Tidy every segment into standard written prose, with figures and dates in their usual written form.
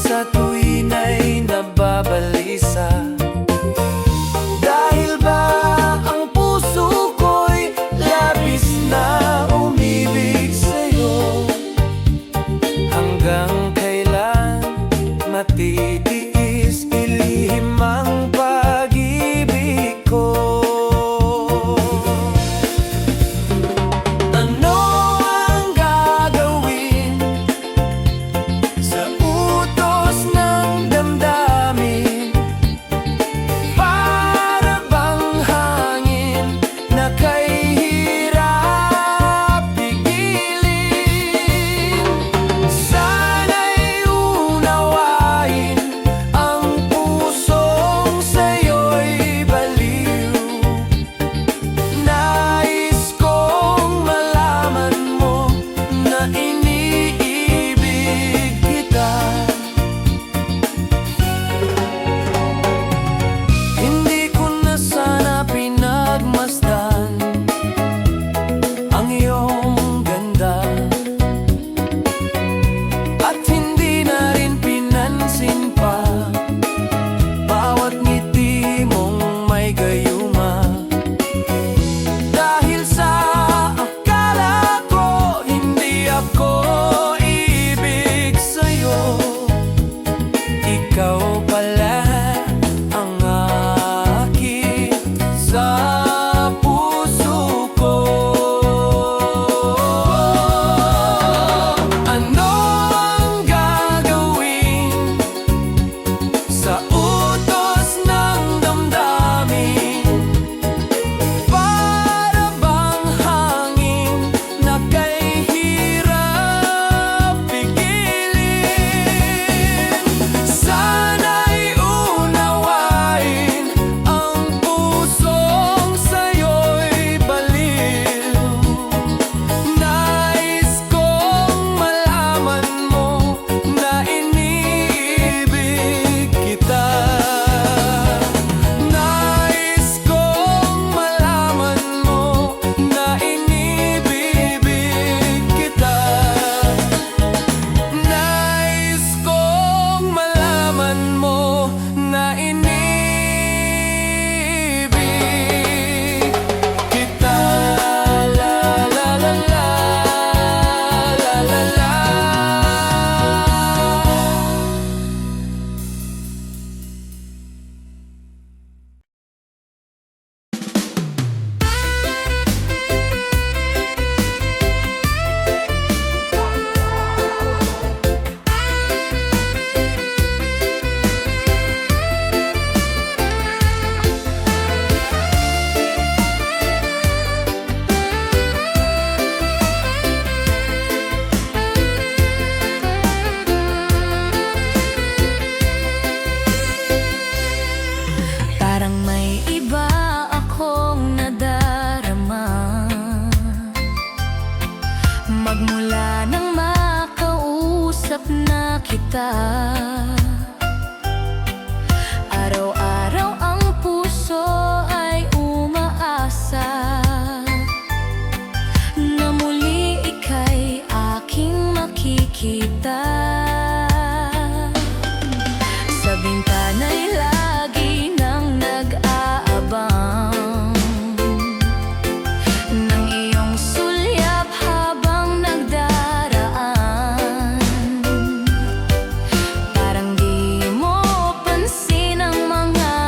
sa tuwin ay nababalisa. Dahil ba ang puso ko'y labis na umibig sa'yo? Hanggang kailan matitiis ilihim ang pag-ibig ko? Ano ang gagawin sa utos ng damdamin? Para bang hangin na kay hirap pigilin? Sana'y unawain ang pusong sa'yo'y baliw. Nais kong malaman mo na iniibig kita. Hindi ko na sana pinagmasdan ang iyong ganda, at hindi na rin pinansin pa bawat ngiti mong may gayuma. Dahil sa akala ko hindi ako ibig sa'yo, ikaw pala ang akin sa puso ko. Ano ang gagawin sa utos ng damdamin? Para bang hangin na kay hirap pigilin? Sana'y unawain ang pusong sa'yo'y baliw. Nais kong malaman mo na iniibig kita. Nais kong malaman mo na inibibig kita. Nais kong malaman mo na inibig kita. La la la la, la la la. Parang may iba akong nadarama magmula nang makausap na kita. Araw-araw ang puso ay umaasa na muli ika'y aking makikita. Sa bintana'y lagi nang nag-aabang ng iyong sulyap habang nagdaraan. Parang di mo pansin ang mga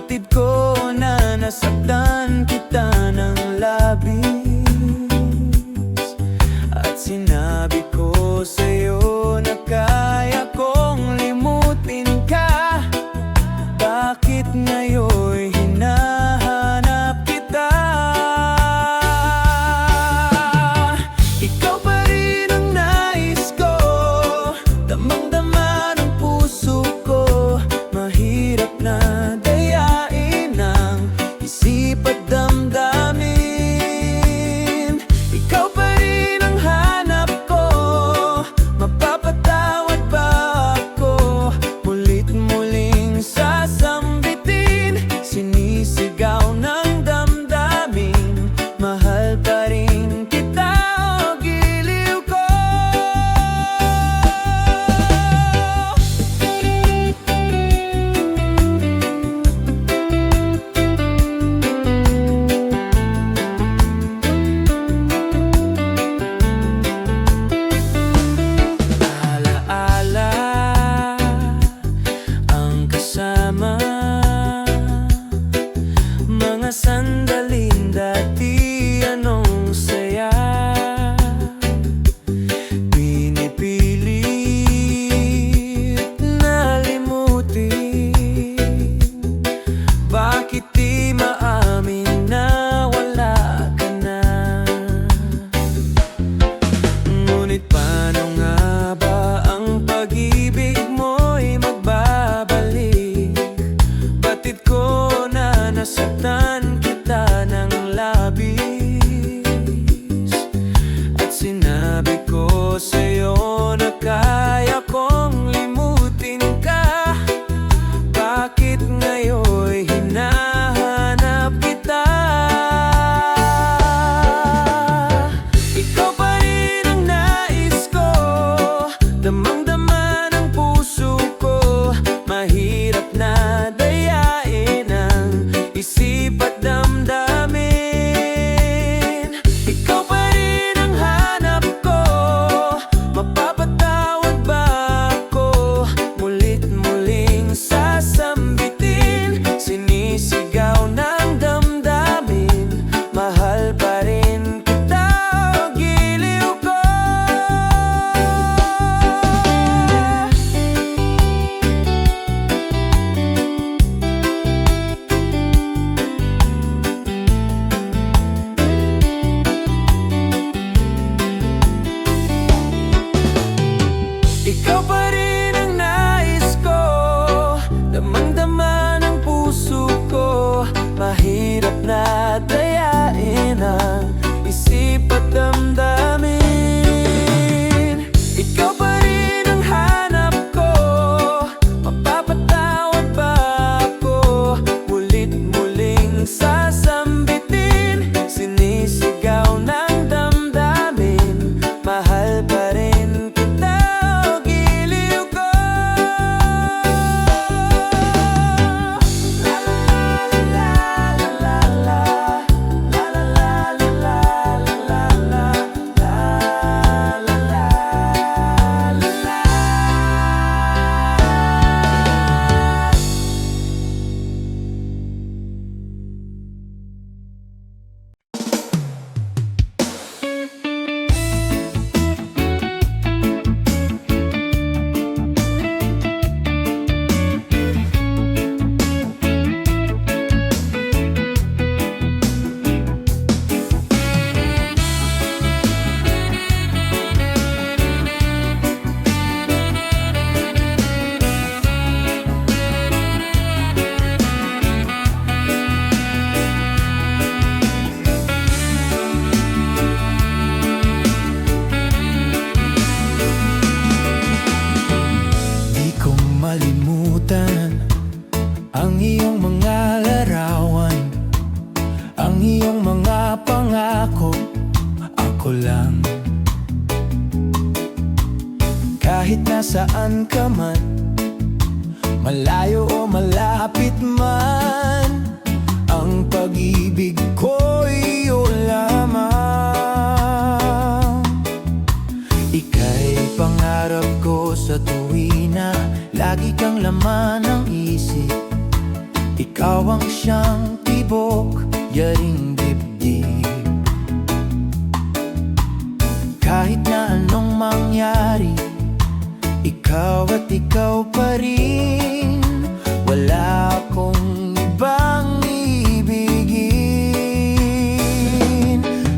Batid ko na nasaktan kita ng labis, at sinabi ko sa'yo na kaya kong limutin ka. Bakit ngayon'y hinahanap kita? Ikaw pa rin ang nais ko, damang-dama ng puso ko. Mahirap na dayain ang isip at damdamin. Ikaw pa rin ang hanap ko, mapapatawad ba ako? Mulit-muling sasambitin, sinisigaw ng damdamin. Mahal pa rin kita, o giliw ko. Alaala ang kasama, mga sandaling dati anong saya. Pinipilit na limutin, bakit di maamin na wala ka na? Ngunit paano nga ba ang pag-ibig mo'y magbabalik? Batid ko na nasaktan kita ng labis, at sinabi ko sa'yo na kaya kong limutin ka. Bakit ngayon'y hinahanap kita? Ikaw pa rin ang nais ko, damang-dama ng puso ko. Mahirap na dayain ang isip at damdamin. Ikaw pa rin ang hanap ko, mapapatawad ba ako? Mulit-muling sasambitin, sinisigaw ng damdamin. Mahal pa rin kita, o giliw ko. Ikaw pa rin ang nais ko, damang-dama ng puso ko. Mahirap na dayain ang isip at damdamin. Ikaw pa rin ang hanap ko, mapapatawad ba ako? Mulit-muling sasambitin, sinisigaw ng damdamin. Mahal pa rin kita, o giliw ko. La la la la la la la la la la la la la la. Di ko malimutan ang iyong mga larawan, ang iyong mga pangako. Ako lang, kahit nasaan ka man, malayo o malapit man, ang pag-ibig ko iyo lamang. Ika'y pangarap ko sa tuwina, lagi kang laman ng isip. Ikaw Ikaw ang siyang tibok, yaring dibdib. Kahit na anong mangyari, ikaw at ikaw pa rin. Wala akong ibang ibigin.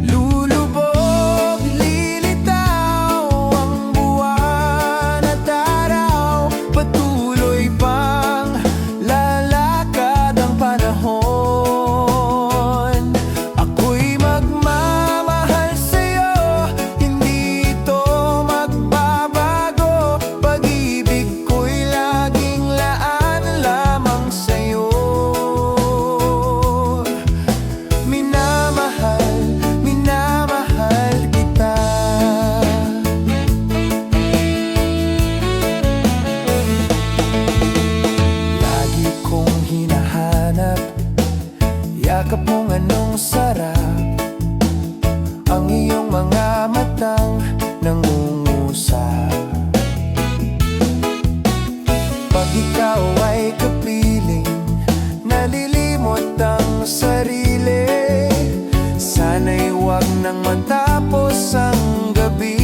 Lulubog, lilitaw ang buwan at araw. Patuloy pang lalakad ang panahon. Ako'y magmamahal sa'yo, hindi ito magbabago. Pag-ibig ko'y laging laan lamang sa'yo. Minamahal, minamahal kita. Lagi kong hinahanap yakap mong anong sarap, ang iyong mga matang nangungusap. Pag ikaw ay kapiling, nalilimot ang sarili. Sana'y huwag nang matapos ang gabi.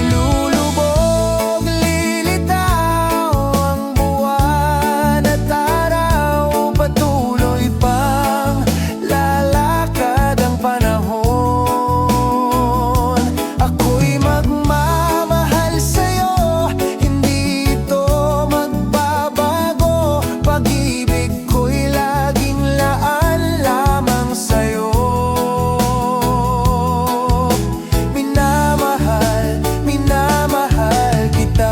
Lulubog, lilitaw ang buwan at araw. Patuloy pang lalakad ang panahon. Ako'y magmamahal sa'yo, hindi ito magbabago. Pag-ibig ko'y laging laan lamang sa'yo. Minamahal, minamahal kita.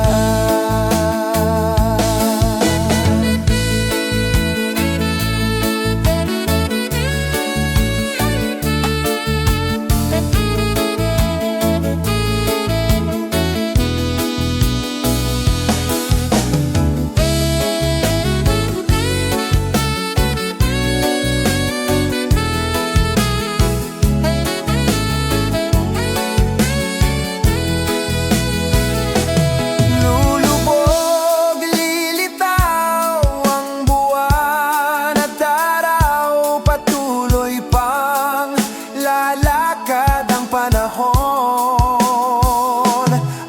Lulubog, lilitaw ang buwan at araw. Patuloy pang lalakad ang panahon.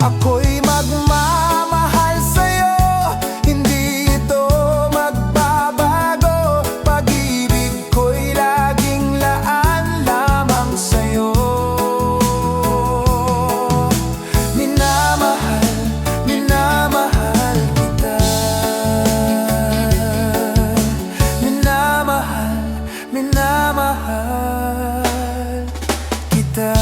Ako'y magmamahal sa'yo, hindi ito magbabago. Pag-ibig ko'y laging laan lamang sa'yo. Minamahal, minamahal kita. Minamahal, minamahal kita.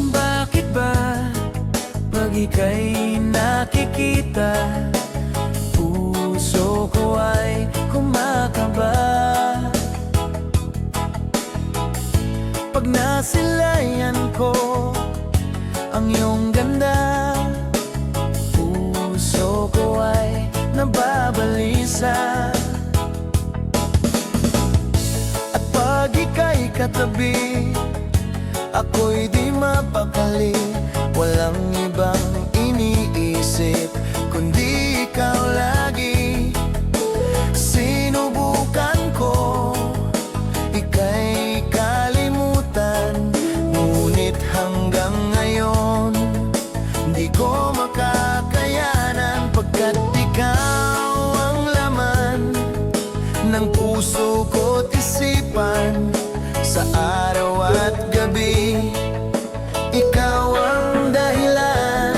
Bakit ba pag ika'y nakikita, puso ko ay kumakaba? Pag nasilayan ko ang iyong ganda, puso ko ay nababalisa. At pag ika'y katabi, ako'y di mapakali. Walang ibang iniisip kundi ikaw lagi. Sinubukan ko ika'y kalimutan, ngunit hanggang ngayon di ko makakayanan. Pagkat ikaw ang laman ng puso ko't isipan, sa araw at gabi. Ikaw ang dahilan,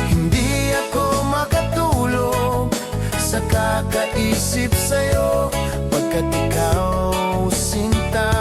hindi ako makatulog sa kakaisip sa'yo. Pagkat ikaw sinta,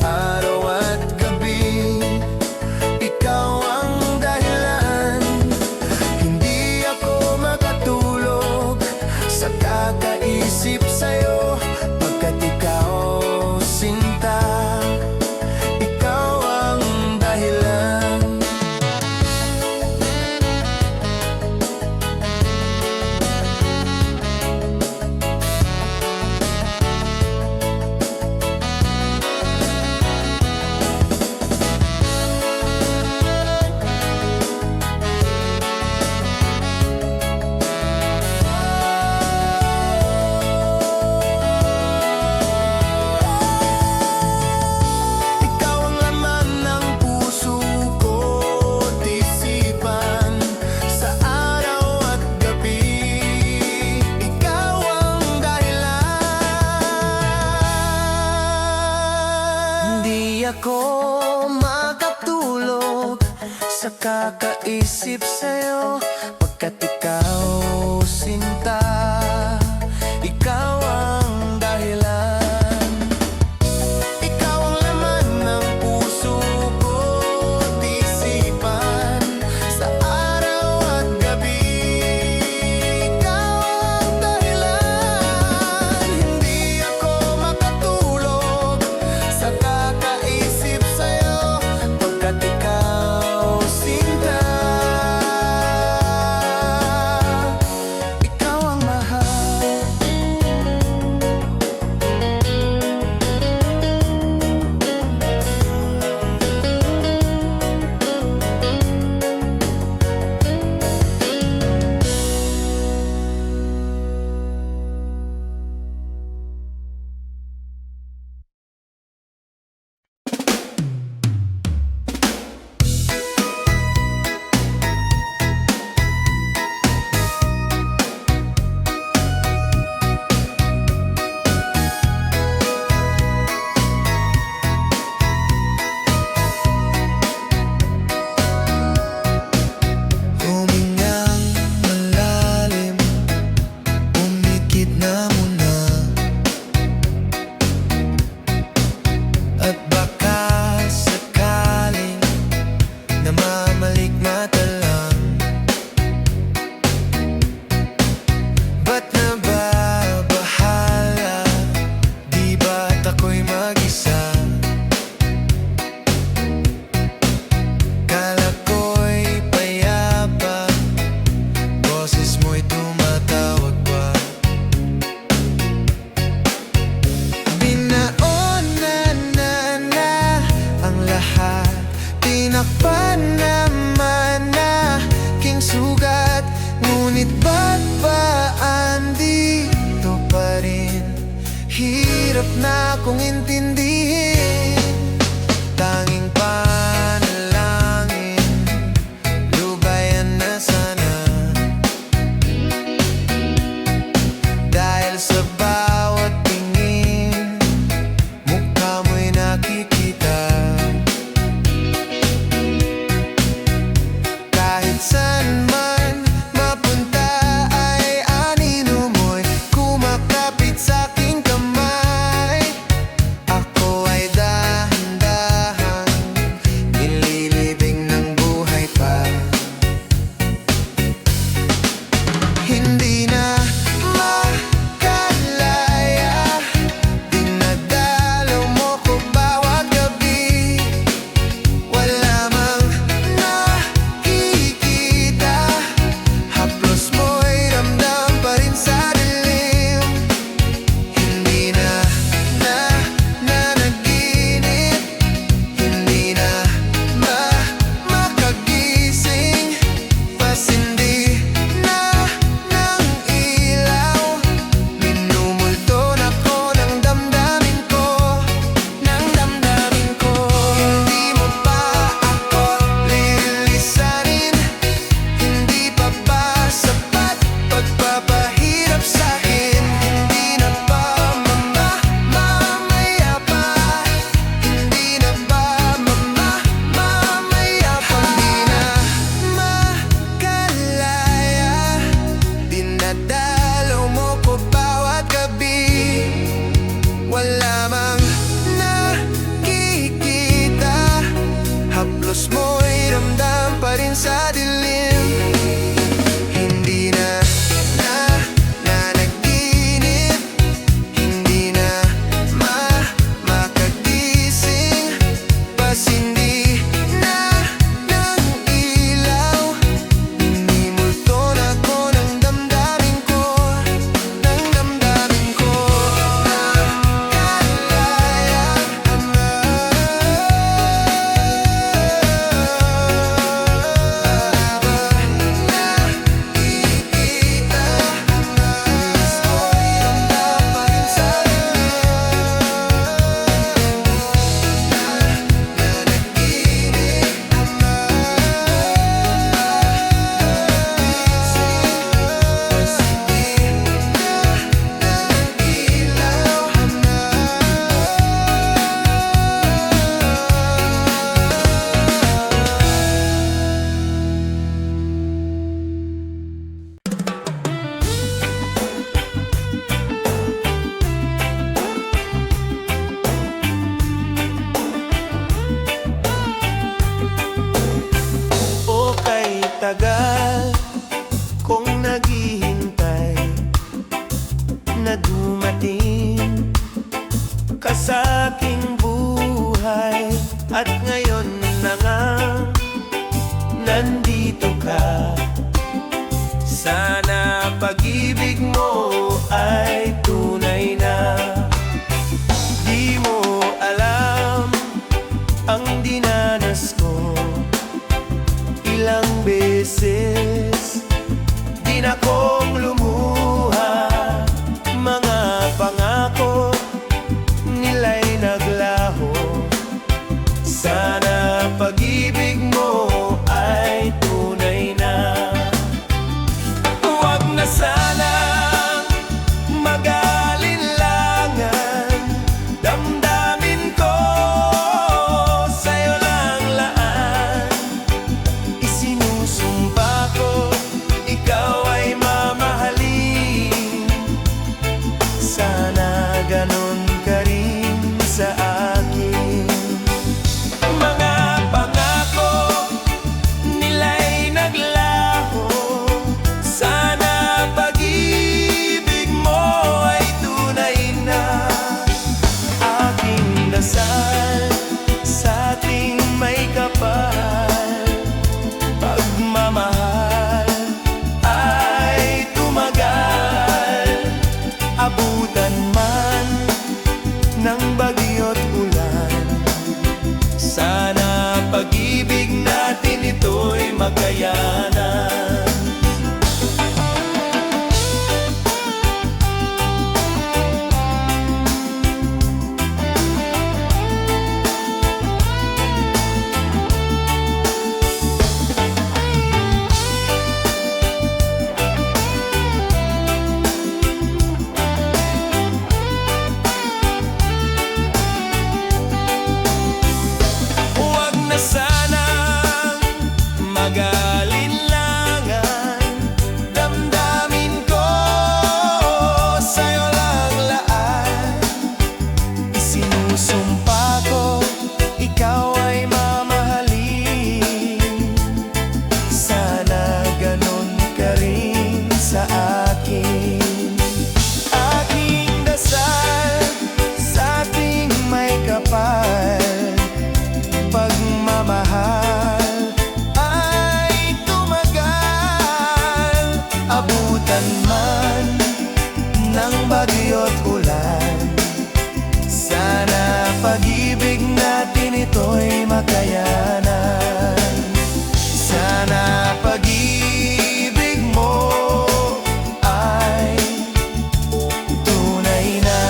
araw at gabi. Ikaw ang dahilan, hindi ako makatulog sa kakaisip sa'yo, pagkat ikaw, sinta, ikaw ang dahilan. Ikaw ang laman ng puso ko't isipan, sa araw at gabi. Ikaw ang dahilan. Hindi ako makatulog sa kakaisip sa'yo, pagkat ikaw, sinta, ikaw ang dahilan. Ikaw ang laman ng puso ko't isipan, sa araw at gabi. Ikaw ang dahilan. Hindi ako makatulog sa kakaisip sa'yo, pagkat ikaw, sinta, ikaw ang mahal. pa rin sa dilim. Hindi na nanaginip, hindi na makagising, pasindi na ng ilaw. Minimulto na ko ng damdamin ko, ng damdamin ko. Nakalaya ang o kay tagal kong naghihintay na dumating ka sa aking buhay, at ngayon na nga nandito ka. Sana pag-ibig mo ay tunay na. Di mo alam ang dinanas ko, ilang beses din akong lumuha. Mga pangako nila'y naglaho. Sana pag-ibig mo ay tunay na. Huwag na sanang mag-alinlangan, damdamin ko sa'yo lang laan. Isinusumpa ko, ikaw ay mamahalin. Sana ganon ka rin sa akin. Mga pangako nila'y naglaho. Sana pag-ibig mo ay tunay na. Aking dasal sa ating may kapal, pagmamahal ay tumagal. Abutan man ng bagyo't ulan, sana pag-ibig natin ito'y makayanan. Huwag na sanang mag-alinlangan, damdamin ko sa'yo lang laan. Isinusumpa ko, ikaw ay mamahalin. Sana ganon ka rin sa akin. Aking dasal sa ating may kapal, pagmamahal ay tumagal. Abutan man ng bagyo't ulan, sana pag-ibig natin ito'y makayanan. Sana pag-ibig mo ay tunay na.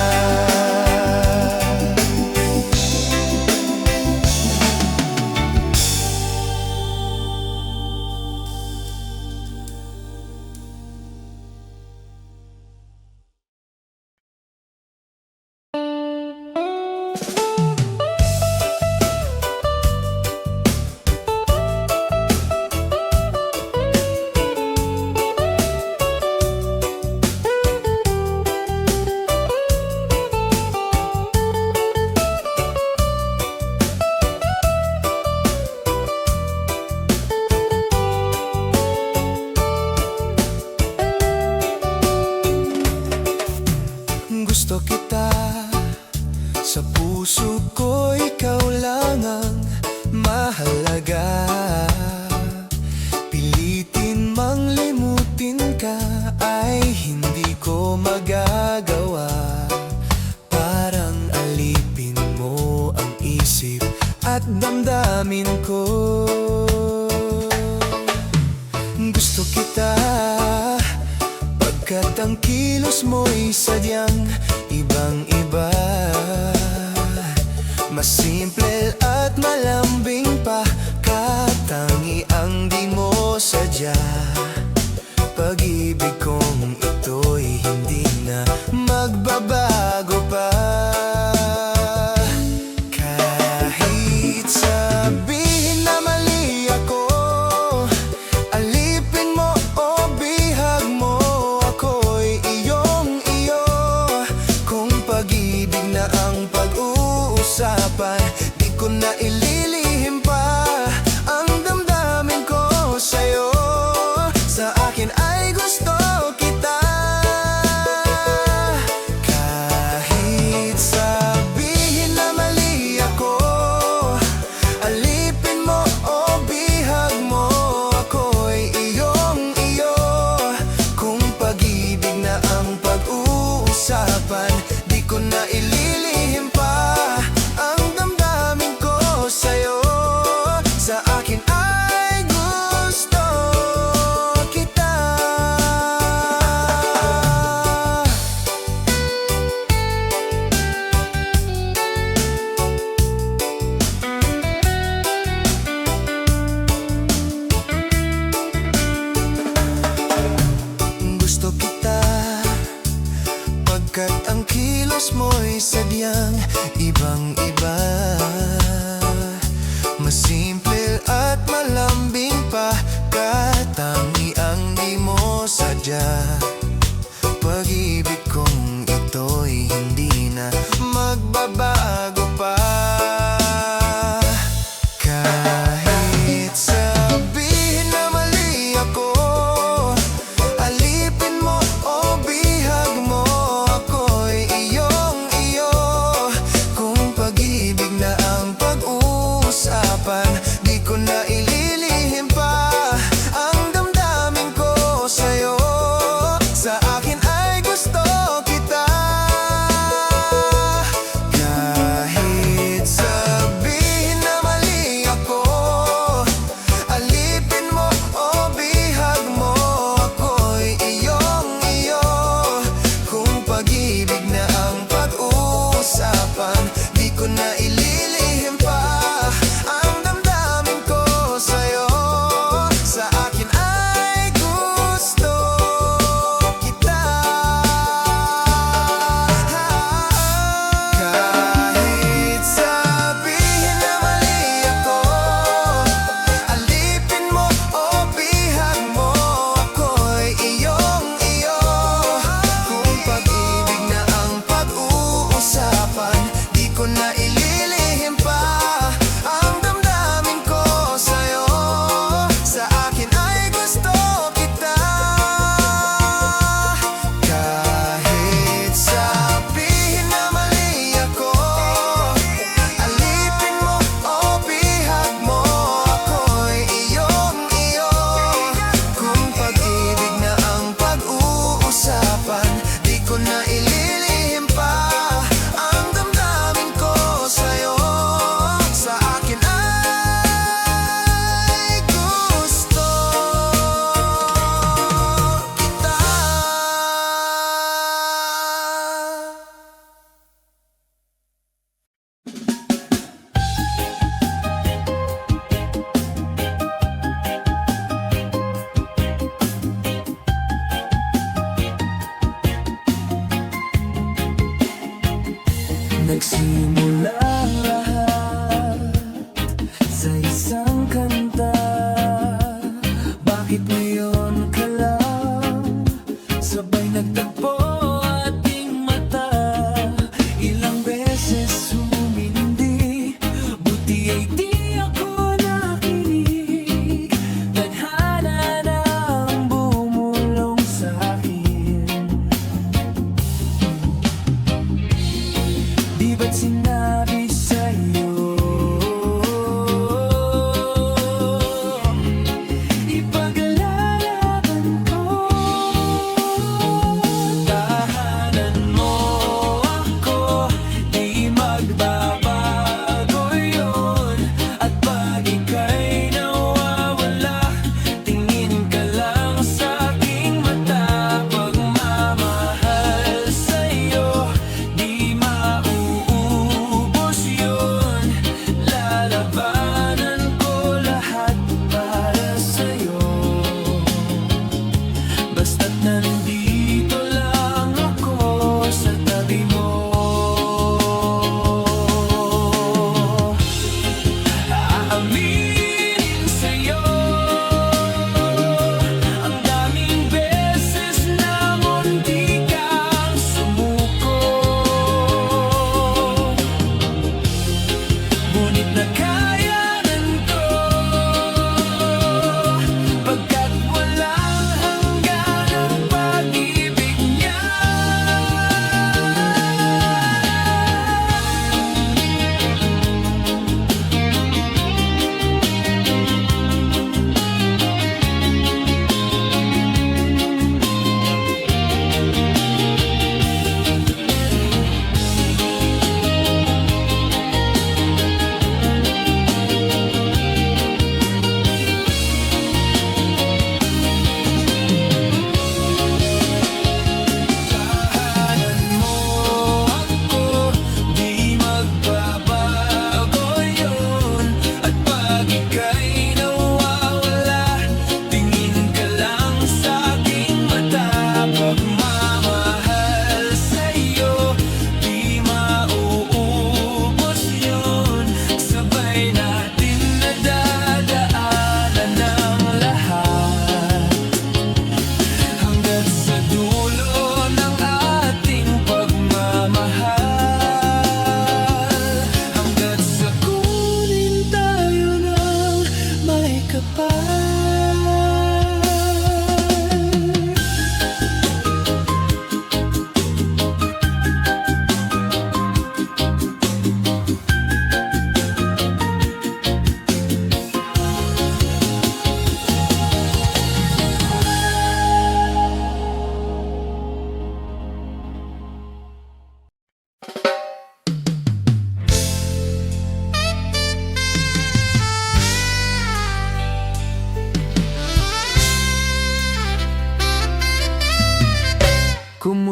at damdamin ko. Gusto kita pagkat ang kilos mo'y sadyang ibang-iba. Mas simple at malambing pa, katangiang di mo sadya. Pag-ibig kong ito'y hindi na magbabago pa. Kahit sabihin na mali ako, alipin mo o bihag mo, ako'y iyong-iyo. Kung pag-ibig na ang pag-uusapan, di ko na ililihim pa ang damdamin ko sa'yo. Sa akin ay gusto kita. Kahit sabihin na mali ako, alipin mo o bihag mo, ako'y iyong-iyo. Kung pag-ibig na ang pag-uusapan, di ko na ililihim pa ang damdamin ko sa'yo. Sa akin ay gusto kita. Gusto kita pagkat ang kilos mo'y sadyang ibang-iba. Mas simple at malambing pa, katangiang di mo sadya. Pag-ibig kong ito'y hindi na magbabago pa. Kahit sabihin na mali ako, alipin mo o bihag mo, ako'y iyong-iyo. Kung pag-ibig na ang pag-uusapan,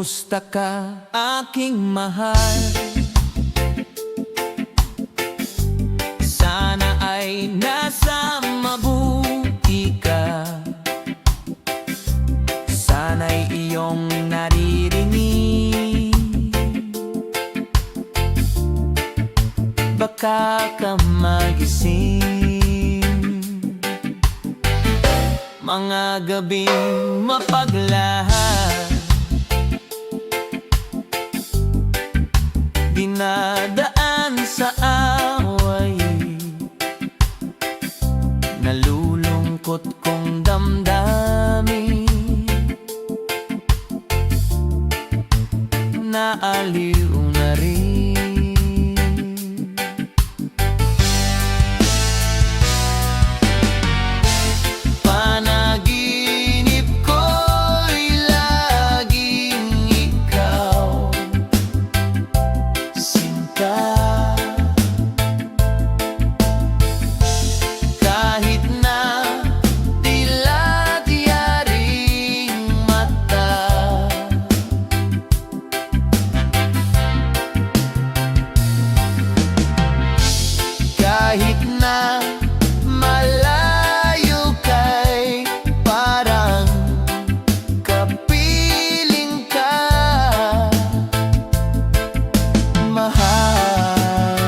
Kumusta ka, aking mahal? Sana ay nasa mabuti ka. Sana'y iyong naririnig. Baka ka magising mga gabing mapaglahat, dinadaan sa away, nalulungkot kong damdamin, naaliw na rin. Panaginip ko'y laging ikaw, sinta. Kahit na dilat yaring mata, kahit na malayo kay parang kapiling ka, mahal.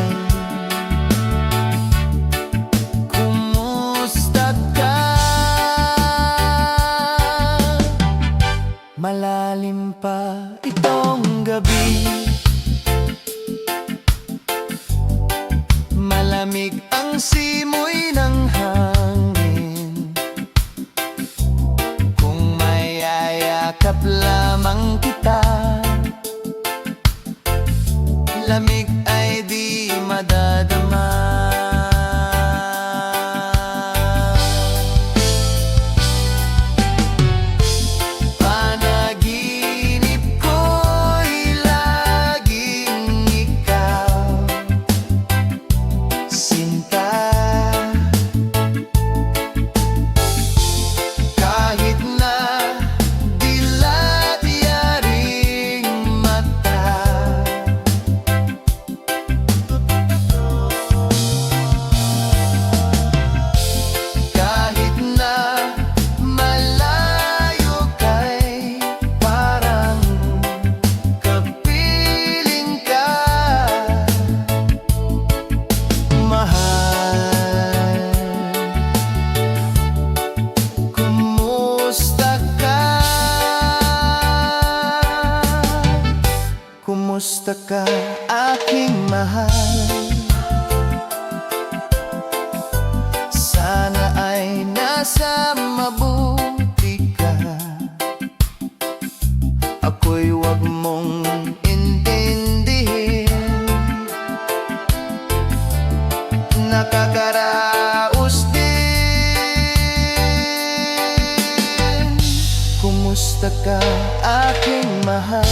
Kumusta ka? Malalim pa itong gabi, malamig ang simoy ng hangin. Kung mayayakap lamang kita, lamig ay di madadama. Panaginip ko'y laging ikaw, sinta. Kahit na dilat yaring mata, kahit na malayo kay parang kapiling ka, mahal. Kumusta ka? Kumusta ka, aking mahal? Sana ay nasa mabuti ka. Ako'y wag mong intindihin, nakakaraos din. Kumusta ka, aking mahal?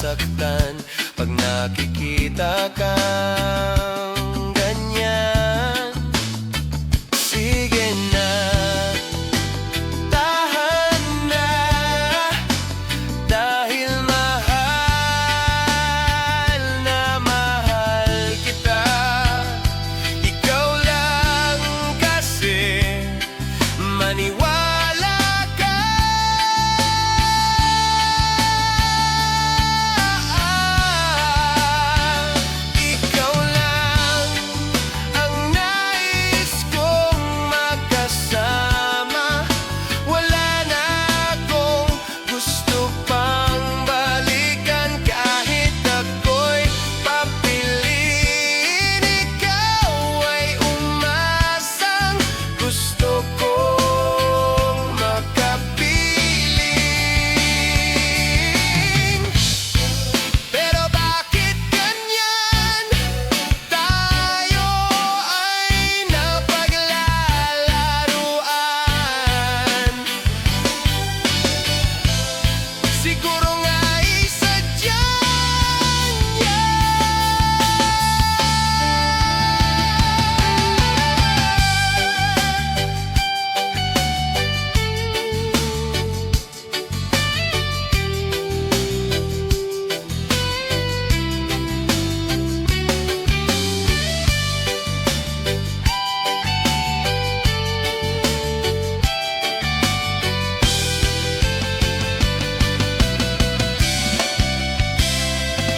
masaktan pag nakikita kang ganyan. Sige na, tahan na, dahil mahal na mahal kita. Ikaw lang kasi, maniwala ka. Ikaw lang ang nais kong makasama. Wala na akong gusto pang balikan, kahit ako'y papiliin. Ikaw ay umasang gusto kong makapiling. Pero bakit ganyan? Tayo ay napaglalaruan. Siguro nga'y sadya niya.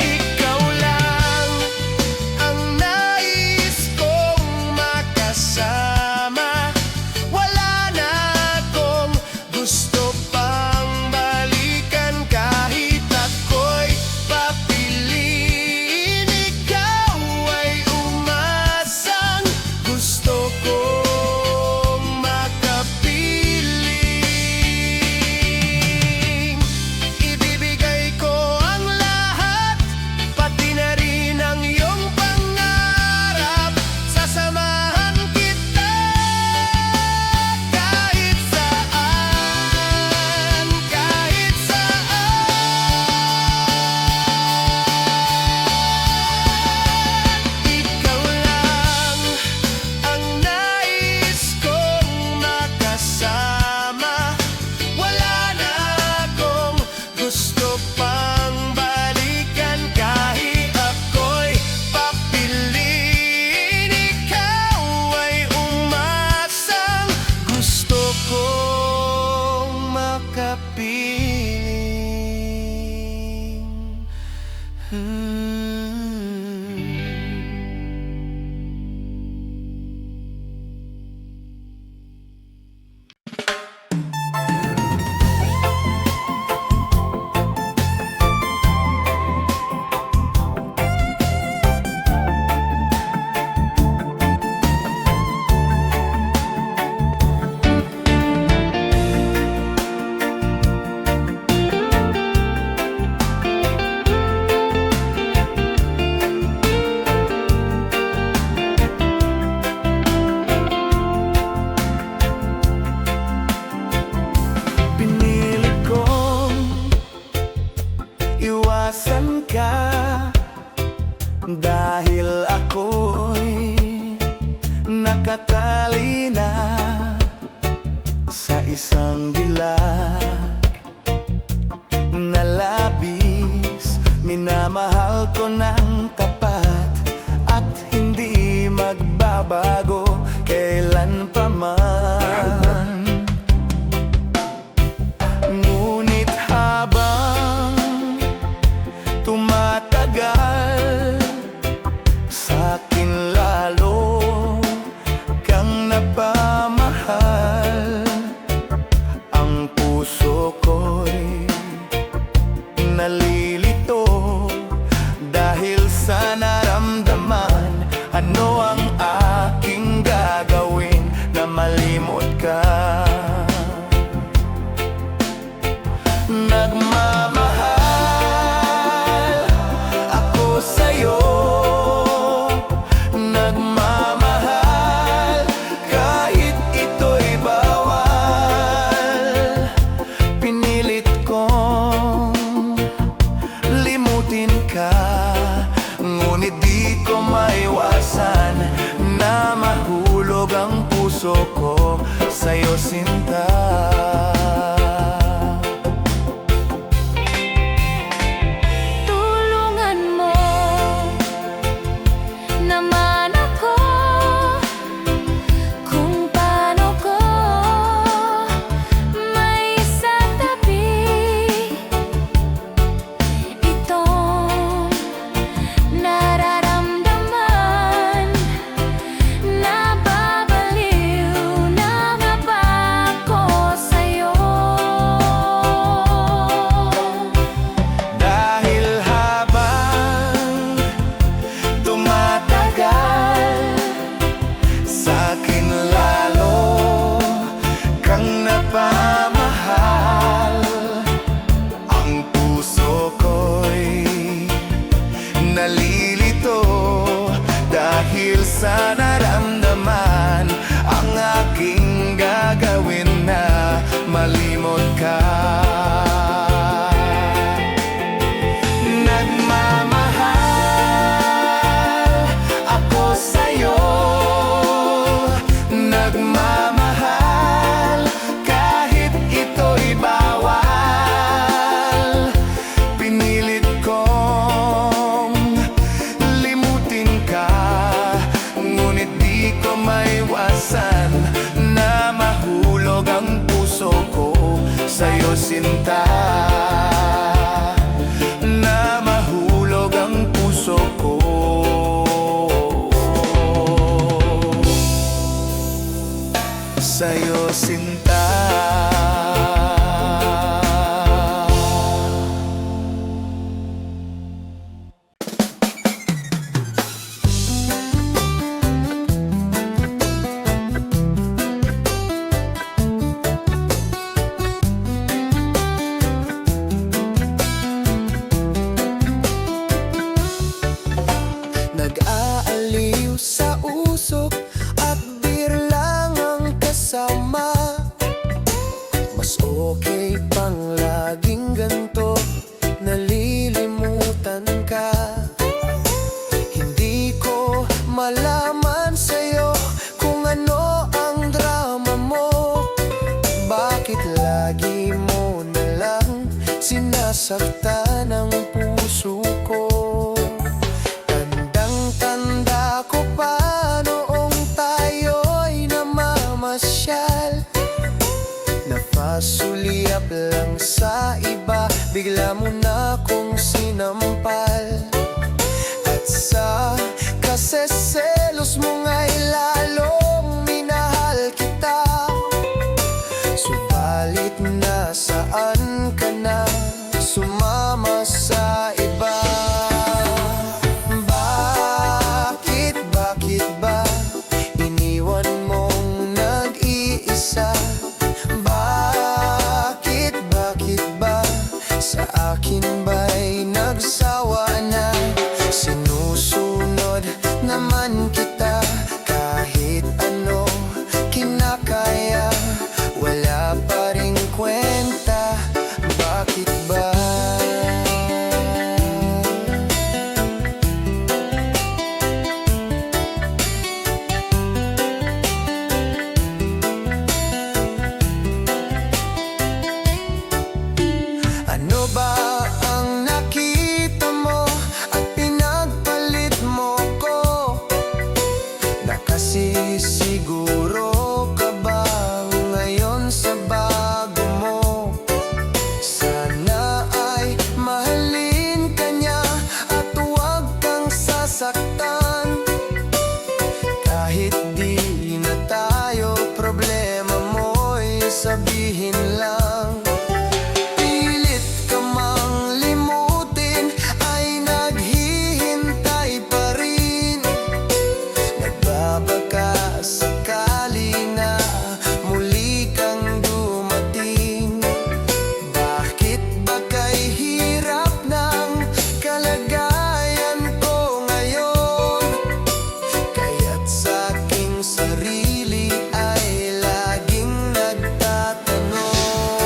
Ikaw lang ang nais kong makasama. Wala na akong gusto pang balikan, kahit ako'y papiliin. Ikaw ay umasang gusto kong makapiling. Ibibigay ko ang lahat, pati na rin ang iyong pangarap. Sasamahan kita kahit saan, kahit saan. Ikaw lang ang nais kong makasama. Wala na akong gusto pang balikan, kahit ako'y papiliin. Ikaw ay umasang gusto kong makapiling. Pinili kong iwasan ka, dahil ako'y nakatali na sa isang dilag na labis. Minamahal ko ng tapat at hindi magbabago kailan pa man. Ngunit habang tumatagal, sa'kin lalo kang napamahal. Ang puso ko'y nalilito dahil sa naramdaman. Ano ang aking gagawin na malimot ka? Nagmamahal ako sa'yo, nagmamahal kahit ito'y bawal. Pinilit kong limutin sinta. Tulungan mo naman ako kung paano ko may isatabi itong nararamdaman. Nababaliw na nga ba ako sa'yo? Dahil habang tumatagal, sa'kin lalo kang napamahal. Ang puso ko'y nalilito dahil sa naramdaman. Ang aking gagawin na malimot ka. Nagmamahal ako sa'yo, nagmamahal kahit ito'y bawal. Pinilit kong limutin ka, ngunit di ko maiwasan na mahulog ang puso ko sa'yo, sinta. Na mahulog ang puso ko sa'yo, sinta. Nag-aaliw sa usok at birlang ang kasama. Mas okay pang laging ganto, nalilimutan ka. Hindi ko malaman sa'yo kung ano ang drama mo. Bakit lagi mo na lang sinasaktan ang puso ko? Tandang-tanda ko pa noong tayo'y namamasyal. Napasulyap lang sa iba, bigla mo na kong sinampal. At sa kaseselos mo nga'y lalong minahal kita. Subalit nasaan ka na, sumama sa iba? Bakit ba iniwan mong nag-iisa? Bakit ba sa akin ba'y nagsawa na? Sinusunod naman kita kahit ano kinakaya, wala pa ring kwenta. Bakit ba? Ano ba ang nakita mo at pinagpalit mo ko? Nakasisiguro ka ba ngayon sa bago mo? Sana ay mahalin ka niya at huwag kang sasaktan. Kahit di na tayo, problema mo'y sabihin lang. Pilit ka mang limutin, ay naghihintay pa rin. Nagbabaka sakali na muli kang dumating. Bakit ba kay hirap ng kalagayan ko ngayon? Kaya't sa'king sarili ay laging nagtatanong.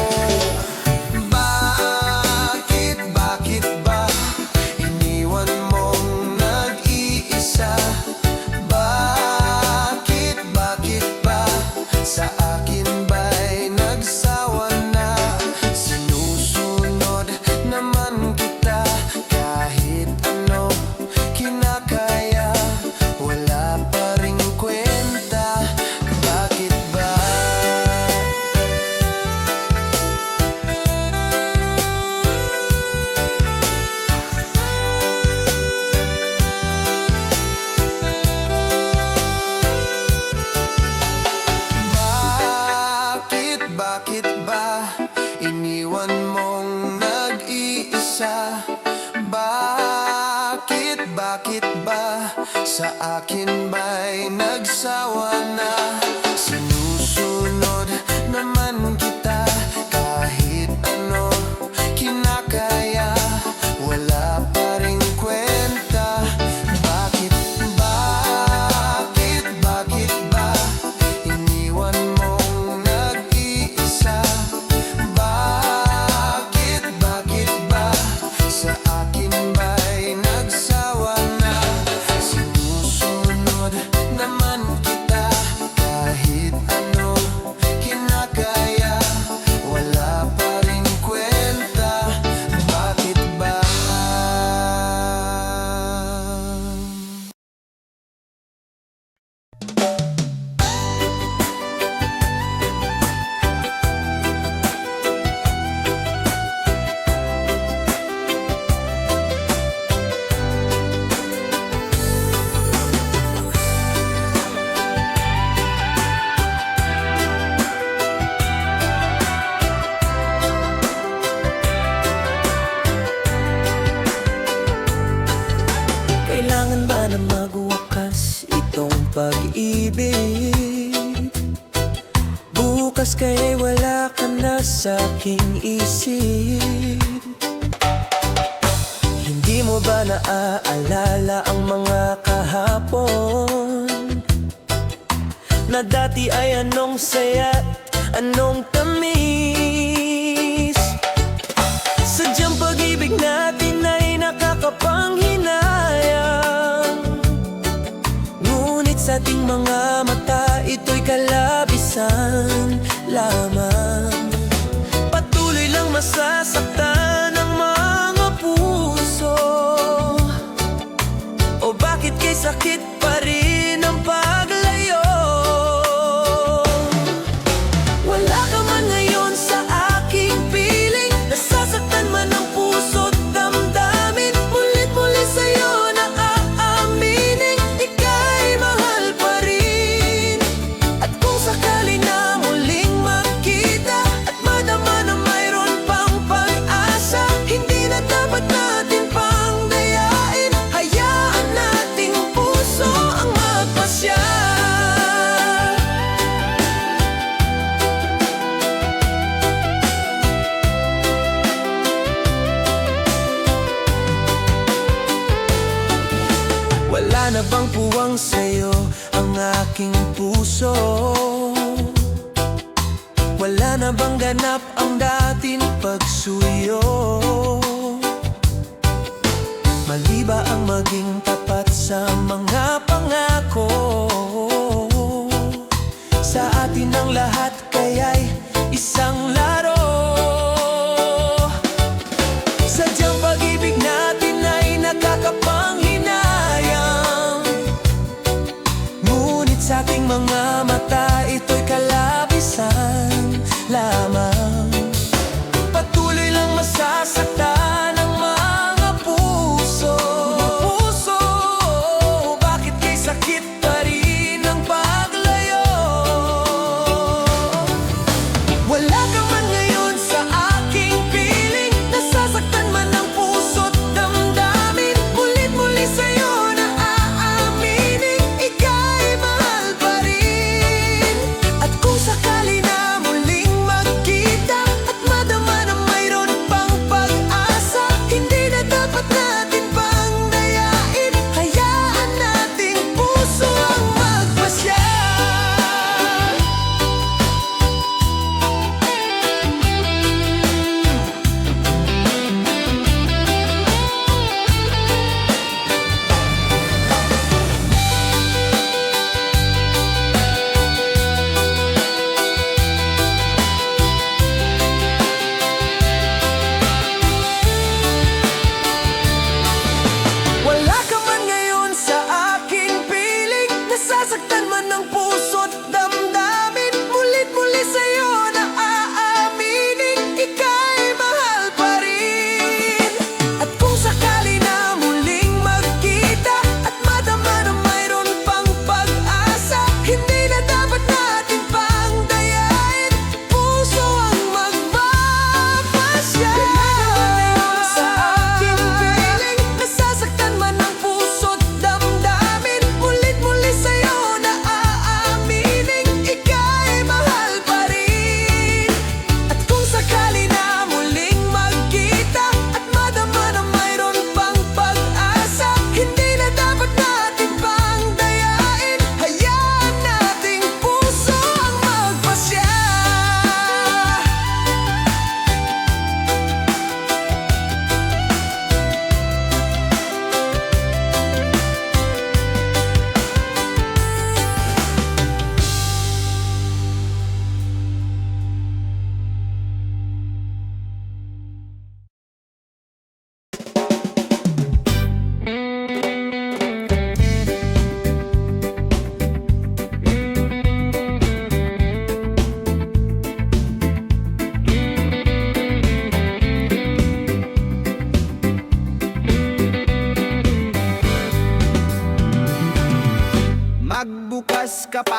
bakit ba iniwan mong nag-iisa? Bakit ba sa akin ba'y nagsawa na? Sinusunod naman kita kahit ano kinakaya, wala pa ring kwenta. Bakit ba iniwan mong nag-iisa? Bakit ba sa akin ba'y nagsawa na? Sinusunod naman kita kahit ano kinakaya, wala pa ring kwenta. Bakit ba? Kailangan ba na magwakas itong pag-ibig? Bukas kaya'y wala ka na sa aking isip. Hindi mo ba naaalala ang mga kahapon? Na dati ay anong saya, anong tamis. Sadyang pag-ibig natin ay nakakapanghinayang, ngunit sa ating mga mata ito'y kalabisan lamang. Patuloy lang masasaktan ang mga puso, o bakit kay sakit pa rin ang paglayo? Wala ka man ngayon sa aking piling, nasasaktan man ang puso't damdamin. Mulit-muli sa'yo na aaminin, ika'y mahal pa rin. At kung sakali na muling magkita at madama na mayroon pang pag-asa, hindi na dapat natin pang dayain, hayaan nating puso ang magpasya. Wala na bang puwang sa'yo ang aking puso? Wala na bang ganap ang dating pagsuyo? Mali ba ang maging tapat sa mga pangako? Sa atin ang lahat kaya'y isang laro. Sadyang pag-ibig natin ay nakakapanghinayang, ngunit sa ating mga mata ito'y kalabisan lamang. Patuloy lang masasaktan ang mga puso, bakit kay sakit pa rin ang paglayo? Wala ka man ngayon sa aking piling, nasasaktan man ang puso't damdamin. Mulit-muli sa'yo na aaminin, ika'y mahal pa rin. At kung sakali na muling magkita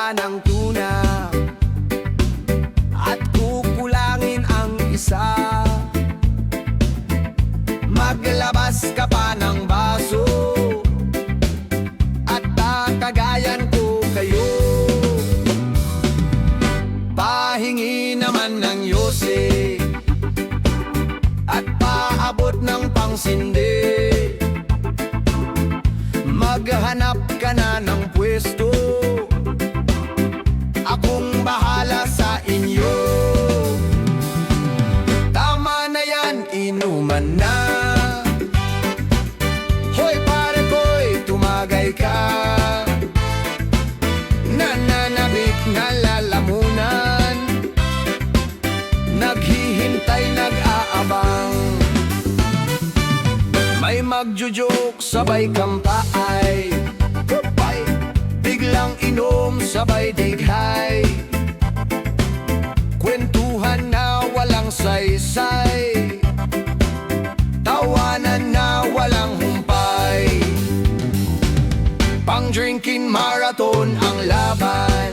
pa ng tuna at kukulangin ang isa. Maglabas ka pa ng baso at tatagayan ko kayo. Pahingi naman ng yose at paabot ng pangsindi. Maghanap ka na ng pwesto, akong bahala sa inyo. Tama na yan, inuman na. Hoy pare ko'y tumagay ka. Nananabik na lalamunan, naghihintay, nag-aabang. May magjujoke, sabay kampay, biglang inom, sabay dighay. Kwentuhan na walang saysay, tawanan na walang humpay. Pang-drinking marathon ang laban,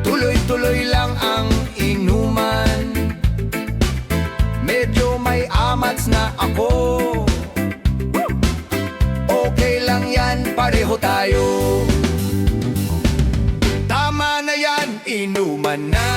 tuloy-tuloy lang ang inuman. Medyo may amats na ako, okay lang yan, pareho tayo. Tama na yan, inuman na.